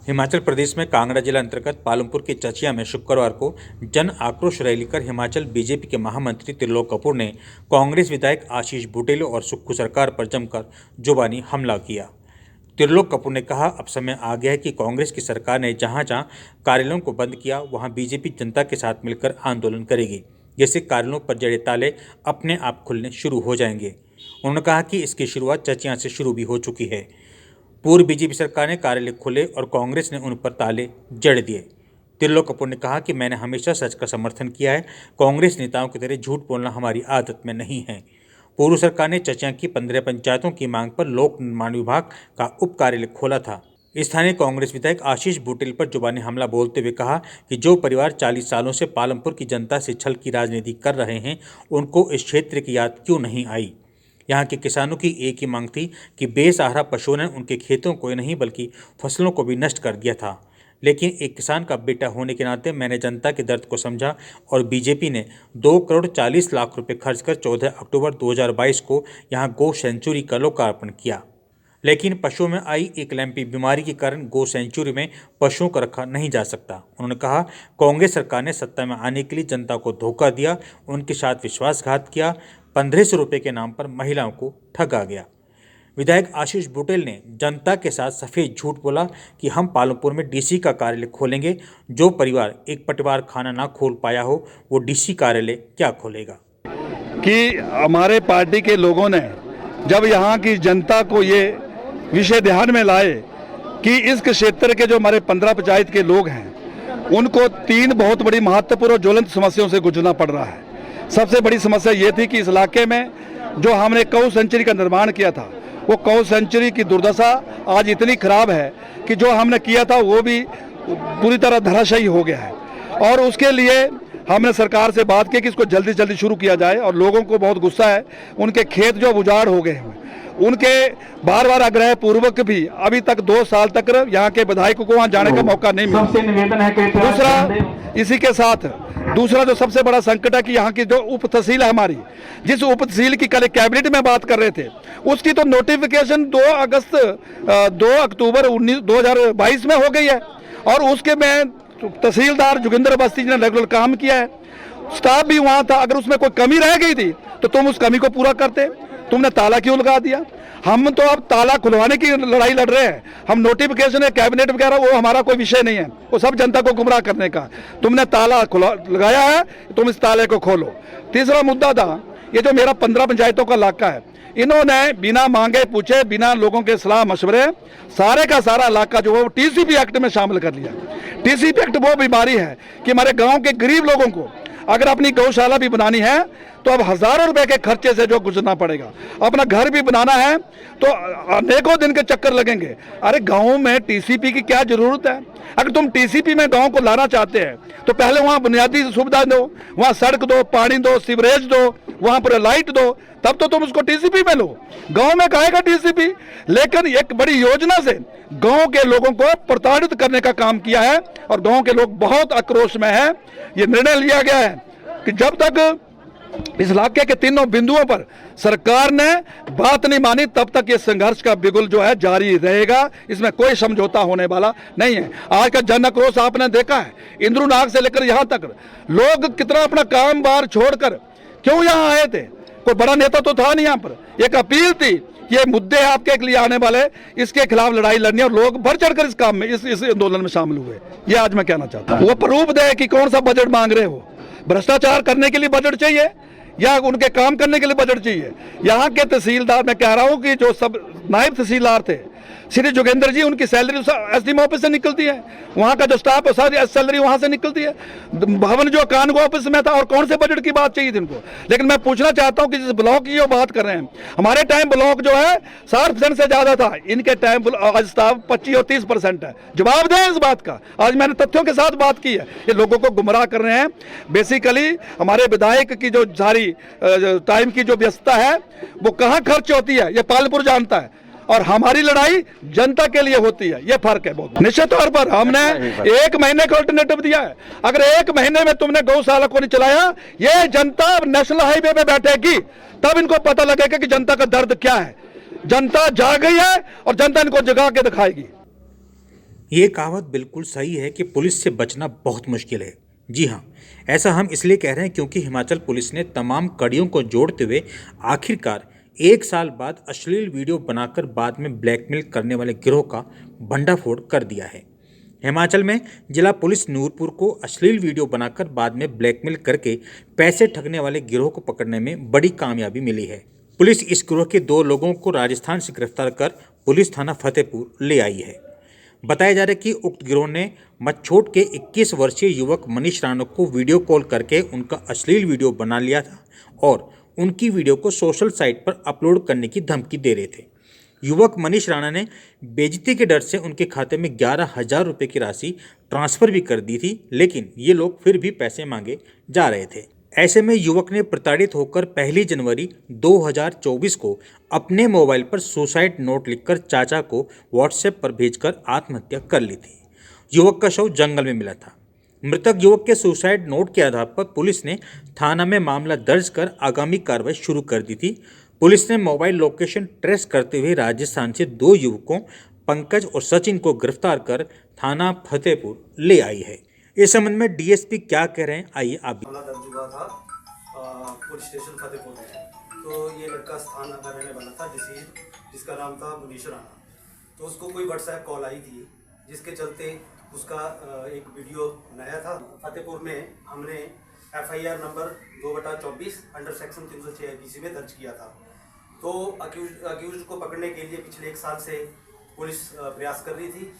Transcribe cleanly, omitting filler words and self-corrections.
हिमाचल प्रदेश में कांगड़ा जिला अंतर्गत पालमपुर के चचिया में शुक्रवार को जन आक्रोश रैली कर हिमाचल बीजेपी के महामंत्री त्रिलोक कपूर ने कांग्रेस विधायक आशीष बुटेल और सुक्खू सरकार पर जमकर जुबानी हमला किया। त्रिलोक कपूर ने कहा, अब समय आ गया है कि कांग्रेस की सरकार ने जहां जहां कार्यालयों को बंद किया वहां बीजेपी जनता के साथ मिलकर आंदोलन करेगी, जिससे कार्यालयों पर जड़े ताले अपने आप खुलने शुरू हो जाएंगे। उन्होंने कहा कि इसकी शुरुआत चचिया से शुरू भी हो चुकी है। पूर्व बीजेपी सरकार ने कार्यालय खोले और कांग्रेस ने उन पर ताले जड़ दिए। त्रिलोक कपूर ने कहा कि मैंने हमेशा सच का समर्थन किया है। कांग्रेस नेताओं की तरह झूठ बोलना हमारी आदत में नहीं है। पूर्व सरकार ने चचिया की 15 पंचायतों की मांग पर लोक निर्माण विभाग का उप कार्यालय खोला था। स्थानीय कांग्रेस विधायक आशीष बुटेल पर जुबानी हमला बोलते हुए कहा कि जो परिवार 40 सालों से पालमपुर की जनता से छल की राजनीति कर रहे हैं, उनको इस क्षेत्र की याद क्यों नहीं आई। यहाँ के किसानों की एक ही मांग थी कि बेसहारा पशुओं ने उनके खेतों को नहीं बल्कि फसलों को भी नष्ट कर दिया था। लेकिन एक किसान का बेटा होने के नाते मैंने जनता के दर्द को समझा और बीजेपी ने 2 करोड़ 40 लाख रुपए खर्च कर 14 अक्टूबर 2022 को यहाँ गो सेंचुरी का लोकार्पण किया। लेकिन पशुओं में आई एक लैंपी बीमारी के कारण गो सेंचुरी में पशुओं को रखा नहीं जा सकता। उन्होंने कहा, कांग्रेस सरकार ने सत्ता में आने के लिए जनता को धोखा दिया, उनके साथ विश्वासघात किया, 1500 रुपये के नाम पर महिलाओं को ठगा गया। विधायक आशीष बुटेल ने जनता के साथ सफ़ेद झूठ बोला कि हम पालमपुर में डीसी का कार्यालय खोलेंगे। जो परिवार एक पटवार खाना ना खोल पाया हो वो डीसी कार्यालय क्या खोलेगा। कि हमारे पार्टी के लोगों ने जब यहाँ की जनता को ये विषय ध्यान में लाए कि इस क्षेत्र के जो हमारे 15 पंचायत के लोग हैं उनको 3 बहुत बड़ी महत्वपूर्ण और ज्वलंत समस्याओं से गुजरना पड़ रहा है। सबसे बड़ी समस्या ये थी कि इस इलाके में जो हमने गौ सेंचुरी का निर्माण किया था, वो गौ सेंचुरी की दुर्दशा आज इतनी खराब है कि जो हमने किया था वो भी पूरी तरह धराशायी हो गया है। और उसके लिए हमने सरकार से बात की कि इसको जल्दी जल्दी शुरू किया जाए। और लोगों को बहुत गुस्सा है, उनके खेत जो उजाड़ हो गए हैं, उनके बार बार आग्रह पूर्वक भी अभी तक 2 साल तक यहाँ के विधायकों को वहाँ जाने का मौका नहीं मिला। दूसरा, इसी के साथ दूसरा जो सबसे बड़ा संकट है कि यहाँ की जो उप तहसील है हमारी, जिस उप तहसील की कल कैबिनेट में बात कर रहे थे, उसकी तो नोटिफिकेशन 2 अक्टूबर 2022 में हो गई है। और उसके में तहसीलदार जोगिंदर बस्ती जी ने रेगुलर काम किया है, स्टाफ भी वहाँ था। अगर उसमें कोई कमी रह गई थी तो तुम उस कमी को पूरा करते, तुमने ताला क्यों लगा दिया। हम तो अब ताला खुलवाने की लड़ाई लड़ रहे हैं। हम नोटिफिकेशन है कैबिनेट वगैरह वो हमारा कोई विषय नहीं है, वो सब जनता को गुमराह करने का। तुमने ताला लगाया है, तुम इस ताले को खोलो। तीसरा मुद्दा था ये जो मेरा 15 पंचायतों का इलाका है, इन्होंने बिना मांगे पूछे, बिना लोगों के सलाह मशवरे सारे का सारा इलाका जो है वो टीसीपी एक्ट में शामिल कर लिया। टीसीपी एक्ट वो बीमारी है कि हमारे गाँव के गरीब लोगों को अगर अपनी गौशाला भी बनानी है तो अब हजारों रुपए के खर्चे से जो गुजरना पड़ेगा। अपना घर भी बनाना है तो अनेकों दिन के चक्कर लगेंगे। अरे गाँव में टीसीपी की क्या जरूरत है। अगर तुम टीसीपी में गांव को लाना चाहते हैं तो पहले वहां बुनियादी सुविधा दो, वहां सड़क दो, पानी दो, सीवरेज दो, वहां पर लाइट दो, तब तो तुम उसको टीसीपी में लो। गांव में कहेगा टीसीपी। लेकिन एक बड़ी योजना से गांव के लोगों को प्रताड़ित करने का काम किया है और गांव के लोग बहुत आक्रोश में है। ये निर्णय लिया गया है कि जब तक इस इलाके के 3 बिंदुओं पर सरकार ने बात नहीं मानी तब तक ये संघर्ष का बिगुल जो है जारी रहेगा। इसमें कोई समझौता होने वाला नहीं है। आज का जन आक्रोश आपने देखा है, इंद्रुनाग से लेकर यहाँ तक लोग कितना अपना काम बार छोड़कर क्यों यहाँ आए थे। कोई बड़ा नेता तो था नहीं यहाँ पर। एक अपील थी, ये मुद्दे आपके लिए आने वाले, इसके खिलाफ लड़ाई लड़नी, और लोग बढ़ चढ़कर इस काम में इस आंदोलन में शामिल हुए। ये आज मैं कहना चाहता हूँ। वो प्रूफ दे कि कौन सा बजट मांग रहे हो। भ्रष्टाचार करने के लिए बजट चाहिए या उनके काम करने के लिए बजट चाहिए। यहाँ के तहसीलदार, मैं कह रहा हूँ कि जो सब नायब तहसीलदार थे श्री जोगेंद्र जी, उनकी सैलरी एसडीएम ऑफिस से निकलती है। वहाँ का जो स्टाफ है सारी सैलरी वहाँ से निकलती है। भवन जो कानून ऑफिस में था, और कौन से बजट की बात चाहिए थी इनको। लेकिन मैं पूछना चाहता हूँ कि जिस ब्लॉक की जो बात कर रहे हैं, हमारे टाइम ब्लॉक जो है 60% से ज्यादा था, इनके टाइम आज स्टाफ 25 और 30% है। जवाब दें इस बात का। आज मैंने तथ्यों के साथ बात की है। ये लोगों को गुमराह कर रहे हैं। बेसिकली हमारे विधायक की जो सारी टाइम की जो व्यस्तता है वो कहाँ खर्च होती है ये पालमपुर जानता है, और हमारी लड़ाई जनता के लिए होती है। ये फर्क है बहुत। निश्चित तौर पर हमने 1 महीने का अल्टरनेटिव दिया है। अगर 1 महीने में तुमने गौशाला को नहीं चलाया, ये जनता नेशनल हाईवे पे बैठेगी, तब इनको पता लगेगा कि जनता का दर्द क्या है। जनता जाग गई है और जनता इनको जगा के दिखाएगी। ये कहावत बिल्कुल सही है कि पुलिस से बचना बहुत मुश्किल है। जी हाँ, ऐसा हम इसलिए कह रहे हैं क्योंकि हिमाचल पुलिस ने तमाम कड़ियों को जोड़ते हुए आखिरकार 1 साल बाद अश्लील वीडियो बनाकर बाद में ब्लैकमेल करने वाले गिरोह का भंडाफोड़ कर दिया है। हिमाचल में जिला पुलिस नूरपुर को अश्लील वीडियो बनाकर बाद में ब्लैकमेल करके पैसे ठगने वाले गिरोह को पकड़ने में बड़ी कामयाबी मिली है। पुलिस इस गिरोह के 2 लोगों को राजस्थान से गिरफ्तार कर पुलिस थाना फतेहपुर ले आई है। बताया जा रहा है कि उक्त गिरोह ने मच्छोट के 21 वर्षीय युवक मनीष राणा को वीडियो कॉल करके उनका अश्लील वीडियो बना लिया था और उनकी वीडियो को सोशल साइट पर अपलोड करने की धमकी दे रहे थे। युवक मनीष राणा ने बेइज्जती के डर से उनके खाते में 11,000 रुपये की राशि ट्रांसफ़र भी कर दी थी, लेकिन ये लोग फिर भी पैसे मांगे जा रहे थे। ऐसे में युवक ने प्रताड़ित होकर 1 जनवरी 2024 को अपने मोबाइल पर सुसाइड नोट लिखकर चाचा को व्हाट्सएप पर भेजकर आत्महत्या कर ली थी। युवक का शव जंगल में मिला था। मृतक युवक के सुसाइड नोट के आधार पर पुलिस ने थाना में मामला दर्ज कर आगामी कार्रवाई शुरू कर दी थी। पुलिस ने मोबाइल लोकेशन ट्रेस करते हुए राजस्थान से 2 युवकों पंकज और सचिन को गिरफ्तार कर थाना फतेहपुर ले आई है। इस संबंध में डीएसपी क्या कह रहे हैं, आइए आप भी। मामला दर्ज हुआ था पुलिस स्टेशन फतेहपुर में। तो ये लड़का स्थान का रहने वाला था जिसका नाम था मनीष राणा। तो उसको कोई व्हाट्सएप कॉल आई थी जिसके चलते उसका एक वीडियो बनाया था। फतेहपुर में हमने FIR number 2/24 under section 306 IPC में दर्ज किया था। तो अक्यूज को पकड़ने के लिए पिछले 1 साल से पुलिस प्रयास कर रही थी।